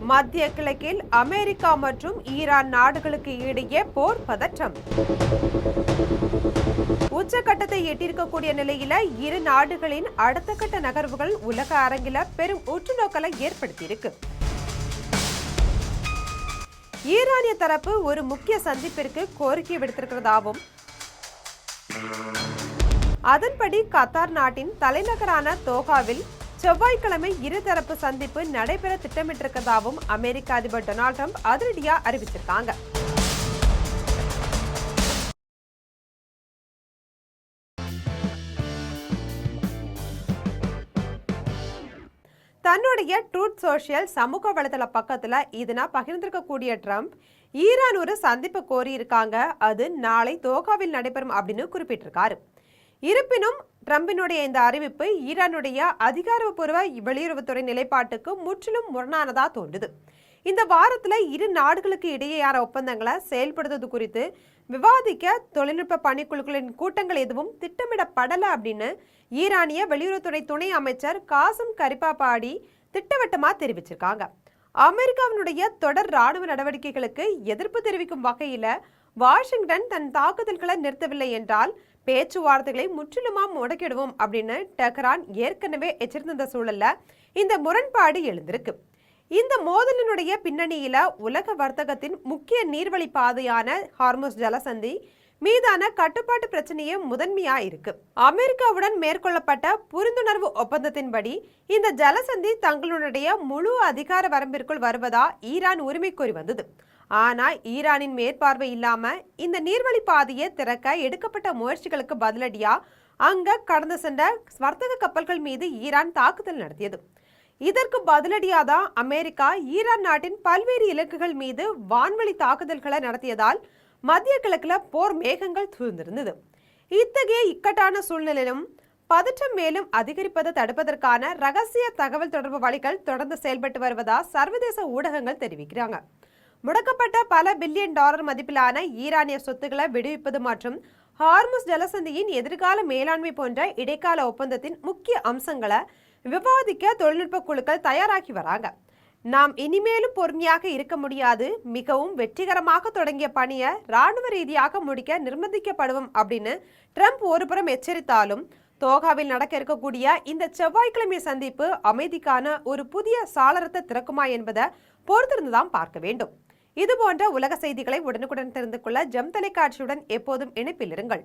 மத்திய கிழக்கில் அமெரிக்கா மற்றும் ஈரான் நாடுகளுக்கு இடையே போர் பதற்றம். உச்சகட்டத்தை எட்டியிருக்கக்கூடிய நிலையில இரு நாடுகளின் அடுத்த கட்ட நகர்வுகள் உலக அரங்கில பெரும் உற்றுநோக்கலை ஏற்படுத்தியிருக்கு. ஈரானிய தரப்பு ஒரு முக்கிய சந்திப்பிற்கு கோரிக்கை விடுத்திருக்கிறதாவும், அதன்படி கத்தார் நாட்டின் தலைநகரான தோஹாவில் செவ்வாய்க்கிழமை இருதரப்பு சந்திப்பு நடைபெற திட்டமிட்டிருக்கிறதாவும் அமெரிக்க அதிபர் டொனால்ட் ட்ரம்ப் அதிரடியா அறிவிச்சிருக்காங்க. தன்னுடைய ட்ரூத் சோஷியல் சமூக வலைதள பக்கத்துல இதனா பகிர்ந்திருக்கக்கூடிய ட்ரம்ப், ஈரான் ஒரு சந்திப்பு கோரி இருக்காங்க, அது நாளை தோஹாவில் நடைபெறும் அப்படின்னு குறிப்பிட்டிருக்காரு. இருப்பினும் ட்ரம்பினுடைய இந்த அறிவிப்பு ஈரானுடைய அதிகாரப்பூர்வ வெளியுறவுத்துறை நிலைப்பாட்டுக்கு முற்றிலும் முரணானதா தோன்றுது. இந்த வாரத்துல இரு நாடுகளுக்கு இடையேயான ஒப்பந்தங்களை செயல்படுத்துவது குறித்து விவாதிக்க தொழில்நுட்ப பணிக்குழுக்களின் கூட்டங்கள் எதுவும் திட்டமிடப்படல அப்படின்னு ஈரானிய வெளியுறவுத்துறை துணை அமைச்சர் காசிம் கரிபாபாடி திட்டவட்டமா தெரிவிச்சிருக்காங்க. அமெரிக்காவினுடைய தொடர் ராணுவ நடவடிக்கைகளுக்கு எதிர்ப்பு தெரிவிக்கும் வகையில வாஷிங்டன் தன் தாக்குதல்களை நிறுத்தவில்லை என்றால் பேச்சுவார்த்தைகளை முற்றிலுமா முடக்கிடுவோம் அப்படின்னு டெஹ்ரான் ஏற்கனவே எச்சரித்திருந்த சூழல்ல இந்த முரண்பாடு எழுந்திருக்கு. இந்த மோதலினுடைய பின்னணியில உலக வர்த்தகத்தின் முக்கிய நீர்வழி பாதையான ஹார்முஸ் ஜலசந்தி மீதான கட்டுப்பாட்டு பிரச்சனையே முதன்மையா இருக்கு. அமெரிக்காவுடன் மேற்கொள்ளப்பட்ட புரிந்துணர்வு ஒப்பந்தத்தின்படி இந்த ஜலசந்தி தங்களுடைய முழு அதிகார வரம்பிற்குள் வருவதா ஈரான் உரிமை கோரி வந்தது. ஆனா ஈரானின் மேற்பார்வை இல்லாம இந்த நீர்வழி பாதையை திறக்க எடுக்கப்பட்ட முயற்சிகளுக்கு பதிலடியா அங்க கடந்து சென்ற வர்த்தக கப்பல்கள் மீது ஈரான் தாக்குதல் நடத்தியது. இதற்கு பதிலடியாதான் அமெரிக்கா ஈரான் நாட்டின் பல்வேறு இலக்குகள் மீது வான்வழி தாக்குதல்களை நடத்தியதால் மத்திய கிழக்குல போர் மேகங்கள் சூழ்ந்திருந்தது. இத்தகைய இக்கட்டான சூழ்நிலையிலும் பதற்றம் மேலும் அதிகரிப்பதை தடுப்பதற்கான ரகசிய தகவல் தொடர்பு வழிகள் தொடர்ந்து செயல்பட்டு வருவதா சர்வதேச ஊடகங்கள் தெரிவிக்கிறாங்க. முடக்கப்பட்ட பல பில்லியன் டாலர் மதிப்பிலான ஈரானிய சொத்துக்களை விடுவிப்பது மற்றும் ஹார்முஸ் ஜலசந்தியின் எதிர்கால மேலாண்மை போன்ற இடைக்கால ஒப்பந்தத்தின் முக்கிய அம்சங்களை விவாதிக்க தொழில்நுட்ப குழுக்கள் தயாராகி வராங்க. நாம் இனிமேலும் பொறுமையாக இருக்க முடியாது, மிகவும் வெற்றிகரமாக தொடங்கிய பணியை ராணுவ ரீதியாக முடிக்க நிர்பந்திக்கப்படுவோம் அப்படின்னு ட்ரம்ப் ஒருபுறம் எச்சரித்தாலும், தோஹாவில் நடக்க இருக்கக்கூடிய இந்த செவ்வாய்க்கிழமை சந்திப்பு அமைதிக்கான ஒரு புதிய சாளரத்தை திறக்குமா என்பதை பொறுத்திருந்துதான் பார்க்க வேண்டும். இதுபோன்ற உலக செய்திகளை உடனுக்குடன் தெரிந்து கொள்ள ஜெம் தொலைக்காட்சியுடன் எப்போதும் இணைப்பில் இருங்கள்.